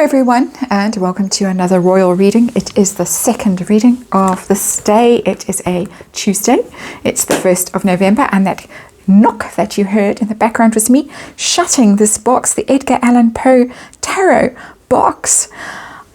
everyone, and welcome to another royal reading. It is the second reading of this day. It is a Tuesday. It's the 1st of November, and that knock that you heard in the background was me shutting this box, the Edgar Allan Poe tarot box.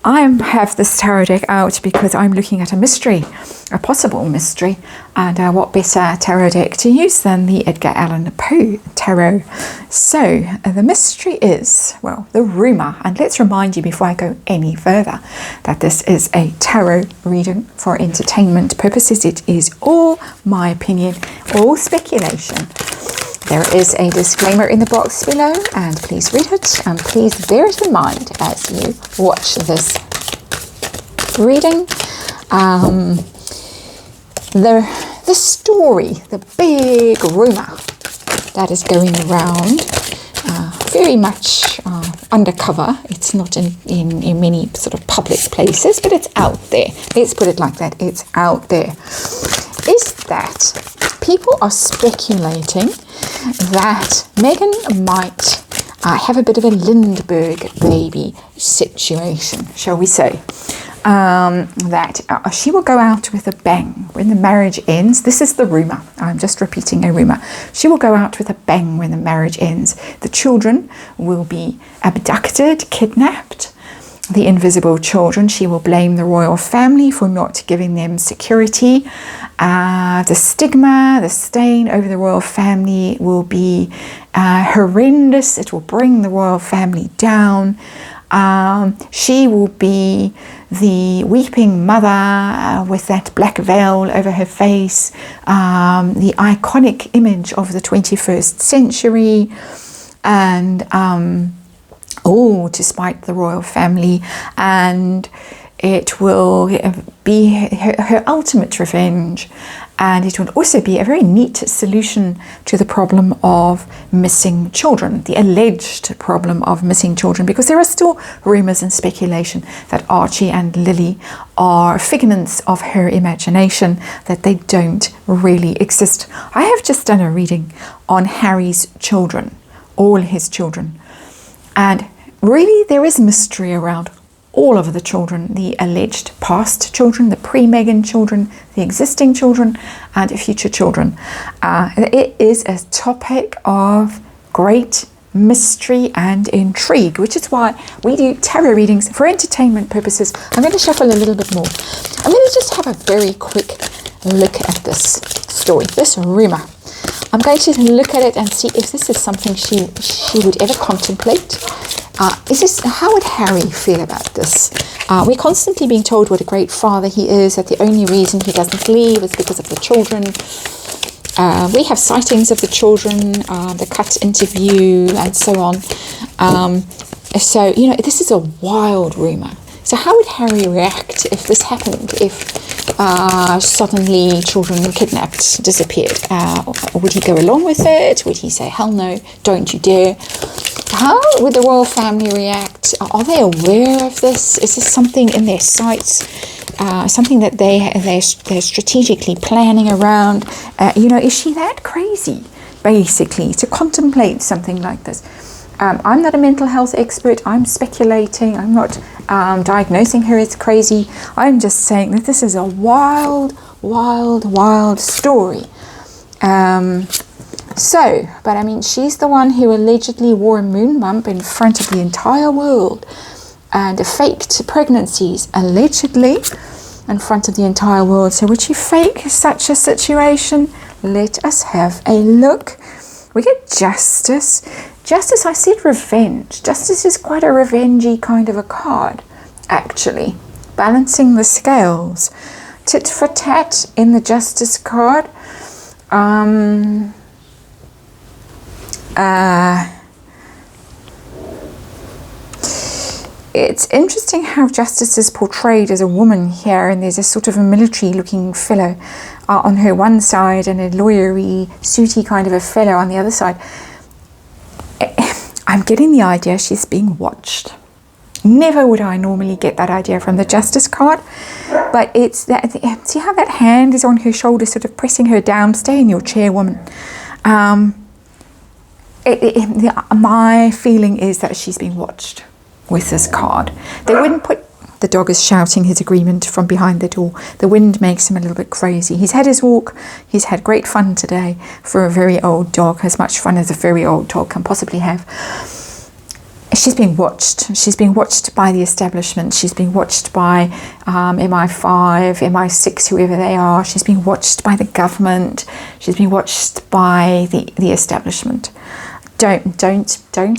I have this tarot deck out because I'm looking at a mystery, a possible mystery, and what better tarot deck to use than the Edgar Allan Poe tarot. So the mystery is, well, the rumour, and let's remind you before I go any further that this is a tarot reading for entertainment purposes. It is all my opinion, all speculation. There is a disclaimer in the box below, and please read it, and please bear it in mind as you watch this reading. The story, the big rumour that is going around, very much undercover. It's not in many sort of public places, but it's out there. Let's put it like that. It's out there. Is that people are speculating that Meghan might have a bit of a Lindbergh baby situation, shall we say. That she will go out with a bang when the marriage ends. This is the rumour. I'm just repeating a rumour. She will go out with a bang when the marriage ends. The children will be abducted, kidnapped. The invisible children, she will blame the royal family for not giving them security. The stigma, the stain over the royal family will be horrendous. It will bring the royal family down. She will be the weeping mother with that black veil over her face, the iconic image of the 21st century, and to spite the royal family, and it will be her ultimate revenge, and it will also be a very neat solution to the problem of missing children, the alleged problem of missing children, because there are still rumours and speculation that Archie and Lily are figments of her imagination, that they don't really exist. I have just done a reading on Harry's children, all his children, and really there is mystery around all of the children, the alleged past children, the pre-Meghan children, the existing children, and future children. It is a topic of great mystery and intrigue, which is why we do tarot readings for entertainment purposes. I'm going to shuffle a little bit more. I'm going to just have a very quick look at this story, this rumour. I'm going to look at it and see if this is something she would ever contemplate. How would Harry feel about this? We're constantly being told what a great father he is, that the only reason he doesn't leave is because of the children. We have sightings of the children, the cut interview, and so on. So, this is a wild rumour. So how would Harry react if this happened, if suddenly children kidnapped, disappeared? Would he go along with it? Would he say, hell no, don't you dare? How would the royal family react? Are they aware of this? Is this something in their sights? Something that they're strategically planning around? Is she that crazy, basically, to contemplate something like this? I'm not a mental health expert. I'm speculating. I'm not diagnosing her as crazy. I'm just saying that this is a wild, wild, wild story. She's the one who allegedly wore a moon bump in front of the entire world and faked pregnancies, allegedly, in front of the entire world. So would she fake such a situation? Let us have a look. We get Justice. Justice, I said revenge. Justice is quite a revengey kind of a card, actually. Balancing the scales. Tit for tat in the Justice card. It's interesting how Justice is portrayed as a woman here, and there's a sort of a military-looking fellow on her one side and a lawyery, suity kind of a fellow on the other side. I'm getting the idea she's being watched. Never would I normally get that idea from the Justice card, but it's that. See how that hand is on her shoulder, sort of pressing her down. Stay in your chair, woman. My feeling is that she's being watched. with this card. They wouldn't put... The dog is shouting his agreement from behind the door. The wind makes him a little bit crazy. He's had his walk. He's had great fun today for a very old dog, as much fun as a very old dog can possibly have. She's being watched. She's being watched by the establishment. She's being watched by MI5, MI6, whoever they are. She's being watched by the government. She's being watched by the establishment. Don't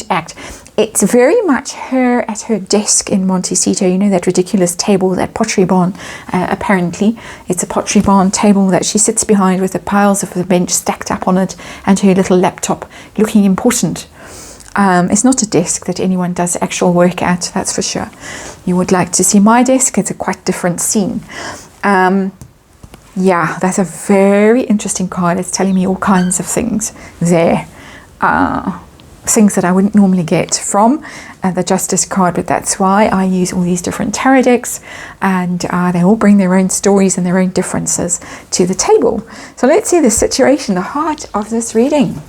act. It's very much her at her desk in Montecito. You know, that ridiculous table, that pottery barn, apparently. It's a pottery barn table that she sits behind with the piles of the bench stacked up on it and her little laptop looking important. It's not a desk that anyone does actual work at, that's for sure. You would like to see my desk. It's a quite different scene. Yeah, that's a very interesting card. It's telling me all kinds of things there. Things that I wouldn't normally get from the Justice card, but that's why I use all these different tarot decks, and they all bring their own stories and their own differences to the table. So let's see the situation, the heart of this reading.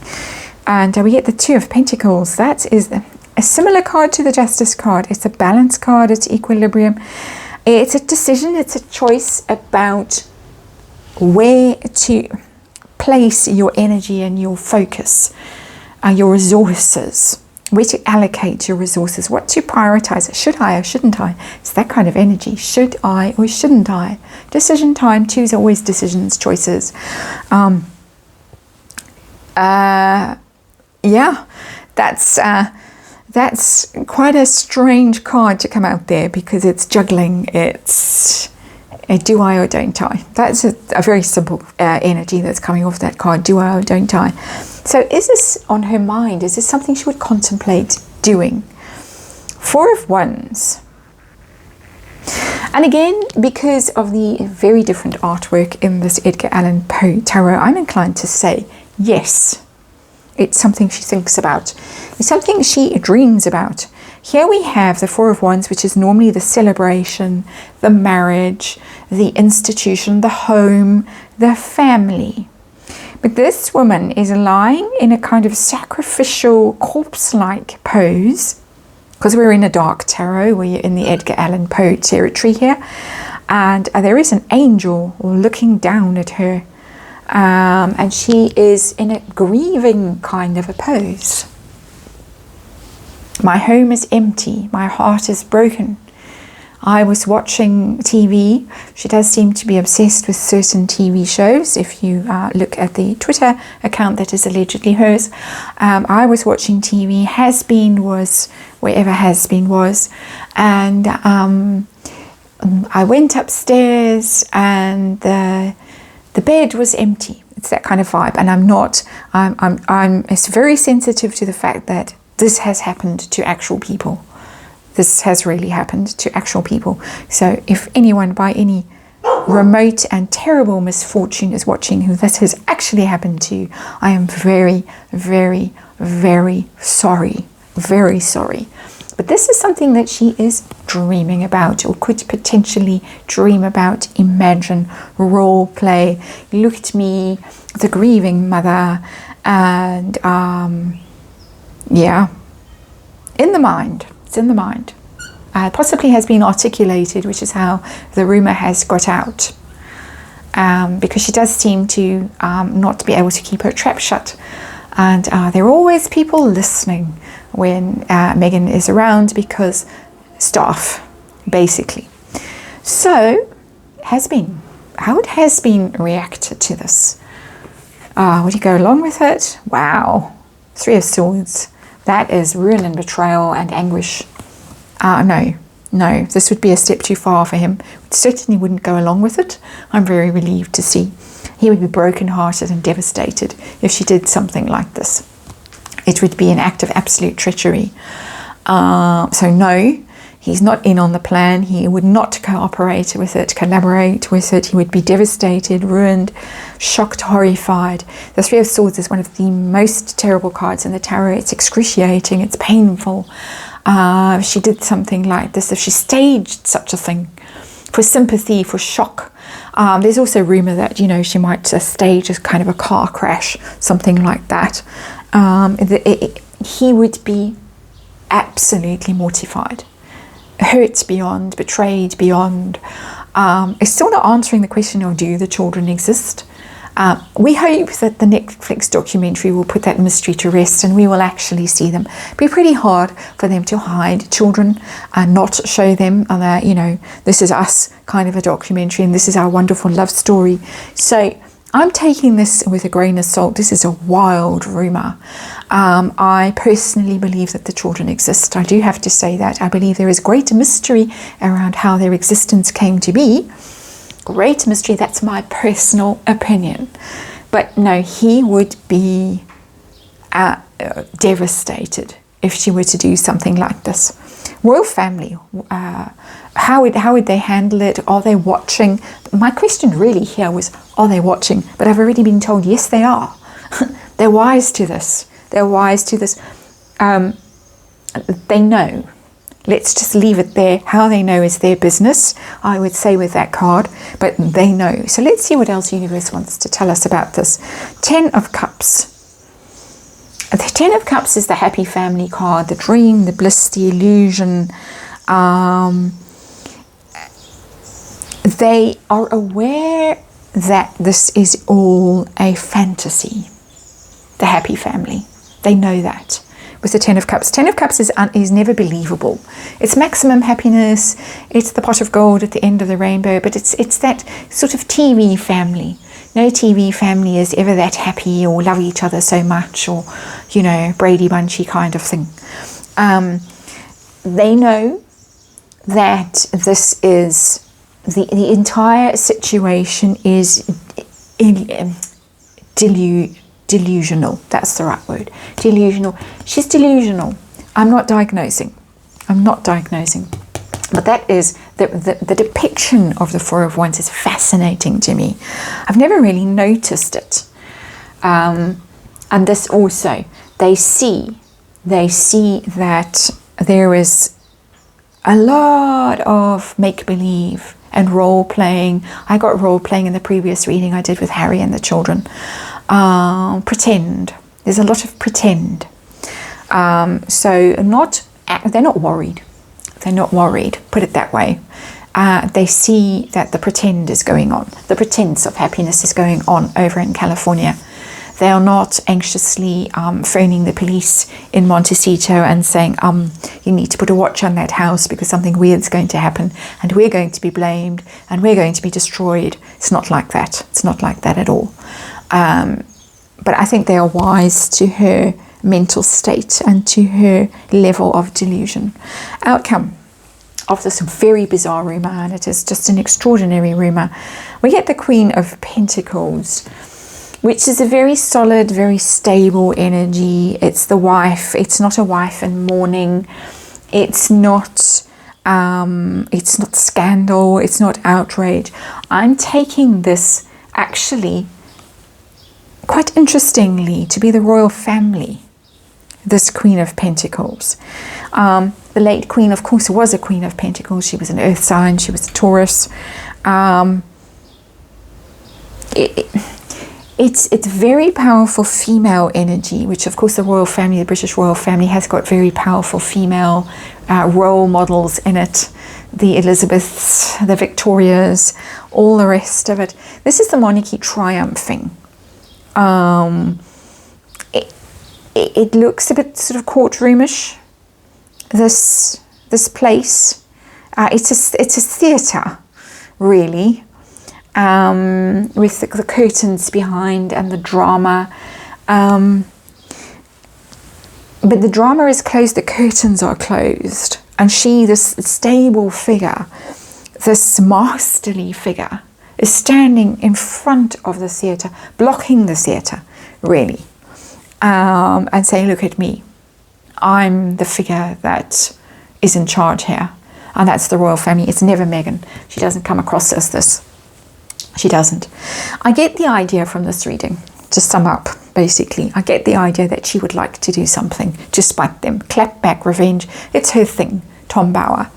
And we get the Two of Pentacles. That is a similar card to the Justice card. It's a balance card. It's equilibrium. It's a decision. It's a choice about where to place your energy and your focus, your resources, where to allocate your resources, what to prioritize. Should I or shouldn't I? It's that kind of energy. Should I or shouldn't I? Decision time. Twos are always decisions, choices. Yeah, that's quite a strange card to come out there, because it's juggling. It's a do I or don't I. That's a very simple energy that's coming off that card. Do I or don't I? So is this on her mind? Is this something she would contemplate doing? Four of Wands. And again, because of the very different artwork in this Edgar Allan Poe tarot, I'm inclined to say yes. It's something she thinks about. It's something she dreams about. Here we have the Four of Wands, which is normally the celebration, the marriage, the institution, the home, the family. But this woman is lying in a kind of sacrificial, corpse-like pose, because we're in a dark tarot, we're in the Edgar Allan Poe territory here, and there is an angel looking down at her. And she is in a grieving kind of a pose. My home is empty. My heart is broken. I was watching TV. She does seem to be obsessed with certain TV shows. If you look at the Twitter account that is allegedly hers. I was watching TV. Has Been was wherever Has Been was. And I went upstairs and the bed was empty. It's that kind of vibe, and I'm very sensitive to the fact that this has happened to actual people. This has really happened to actual people. So if anyone by any remote and terrible misfortune is watching who this has actually happened to, I am very, very, very sorry. Very sorry. But this is something that she is dreaming about, or could potentially dream about, imagine, role play. Look at me, the grieving mother, and yeah, in the mind. It's in the mind. Possibly has been articulated, which is how the rumor has got out. Because she does seem to not be able to keep her trap shut. And there are always people listening when Megan is around, because staff, basically. So, Has Been. How would Has Been react to this? Would he go along with it? Wow. Three of Swords. That is ruin and betrayal and anguish. No, this would be a step too far for him. Certainly wouldn't go along with it. I'm very relieved to see. He would be brokenhearted and devastated if she did something like this. It would be an act of absolute treachery. So no, he's not in on the plan. He would not cooperate with it, collaborate with it. He would be devastated, ruined, shocked, horrified. The Three of Swords is one of the most terrible cards in the tarot. It's excruciating, it's painful. If she did something like this, if she staged such a thing for sympathy, for shock. There's also rumor that, you know, she might stage as kind of a car crash, something like that. He would be absolutely mortified. hurt beyond, betrayed beyond. It's still not answering the question of, do the children exist? We hope that the Netflix documentary will put that mystery to rest, and we will actually see them. It'd be pretty hard for them to hide children and not show them that, this is us kind of a documentary and this is our wonderful love story. So I'm taking this with a grain of salt. This is a wild rumour. I personally believe that the children exist. I do have to say that. I believe there is great mystery around how their existence came to be. Great mystery. That's my personal opinion. But no, he would be devastated if she were to do something like this. Royal family, how would they handle it? Are they watching? My question really here was, are they watching? But I've already been told, yes, they are. They're wise to this. They're wise to this. They know. Let's just leave it there. How they know is their business, I would say, with that card, but they know. So let's see what else universe wants to tell us about this. 10 of Cups. The 10 of Cups is the happy family card, the dream, the bliss, the illusion. They are aware that this is all a fantasy. The happy family. They know that. With the 10 of Cups. 10 of Cups is never believable. It's maximum happiness. It's the pot of gold at the end of the rainbow. But it's that sort of TV family. No TV family is ever that happy or love each other so much, or, Brady Bunchy kind of thing. They know that this is the entire situation is delusional. That's the right word. Delusional. She's delusional. I'm not diagnosing. But that is the depiction of the Four of Wands is fascinating to me. I've never really noticed it. And this also, they see that there is a lot of make-believe and role-playing. I got role-playing in the previous reading I did with Harry and the children. Pretend. There's a lot of pretend. So they're not worried. They're not worried, put it that way. They see that the pretend is going on. The pretense of happiness is going on over in California. They are not anxiously phoning the police in Montecito and saying, you need to put a watch on that house because something weird's going to happen and we're going to be blamed and we're going to be destroyed. It's not like that. It's not like that at all. But I think they are wise to her mental state and to her level of delusion. Outcome of this very bizarre rumour, and it is just an extraordinary rumour. We get the Queen of Pentacles, which is a very solid, very stable energy. It's the wife. It's not a wife in mourning. It's not scandal. It's not outrage. I'm taking this actually quite interestingly to be the royal family, this Queen of Pentacles. The late Queen, of course, was a Queen of Pentacles. She was an earth sign. She was a Taurus. It's very powerful female energy, which of course the royal family, the British royal family, has got very powerful female role models in it. The Elizabeths, the Victorias, all the rest of it. This is the monarchy triumphing. It looks a bit sort of courtroomish, this place. It's a theatre, really, with the curtains behind and the drama. But the drama is closed, the curtains are closed. And she, this stable figure, this masterly figure, is standing in front of the theatre, blocking the theatre, really. And saying, look at me. I'm the figure that is in charge here. And that's the royal family. It's never Meghan. She doesn't come across as this. She doesn't. I get the idea from this reading, to sum up, basically. I get the idea that she would like to do something to spite them. Clap back, revenge. It's her thing, Tom Bower.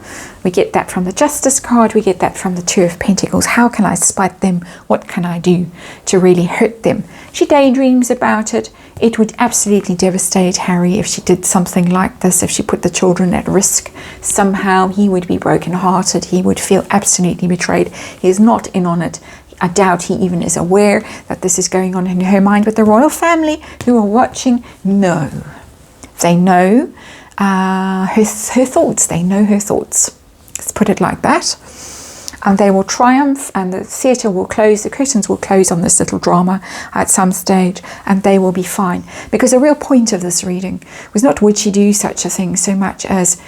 We get that from the Justice card. We get that from the Two of Pentacles. How can I spite them? What can I do to really hurt them? She daydreams about it. It would absolutely devastate Harry if she did something like this, if she put the children at risk. Somehow he would be brokenhearted. He would feel absolutely betrayed. He is not in on it. I doubt he even is aware that this is going on in her mind. But the royal family who are watching know. They know her thoughts. They know her thoughts. Let's put it like that. And they will triumph, and the theatre will close, the curtains will close on this little drama at some stage, and they will be fine. Because the real point of this reading was not would she do such a thing so much as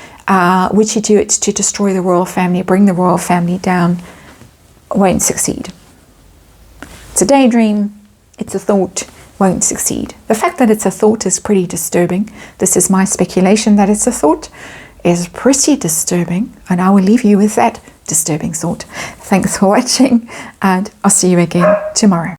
would she do it to destroy the royal family, bring the royal family down. Won't succeed. It's a daydream, it's a thought, won't succeed. The fact that it's a thought is pretty disturbing. This is my speculation that it's a thought, is pretty disturbing, and I will leave you with that disturbing thought. Thanks for watching, and I'll see you again tomorrow.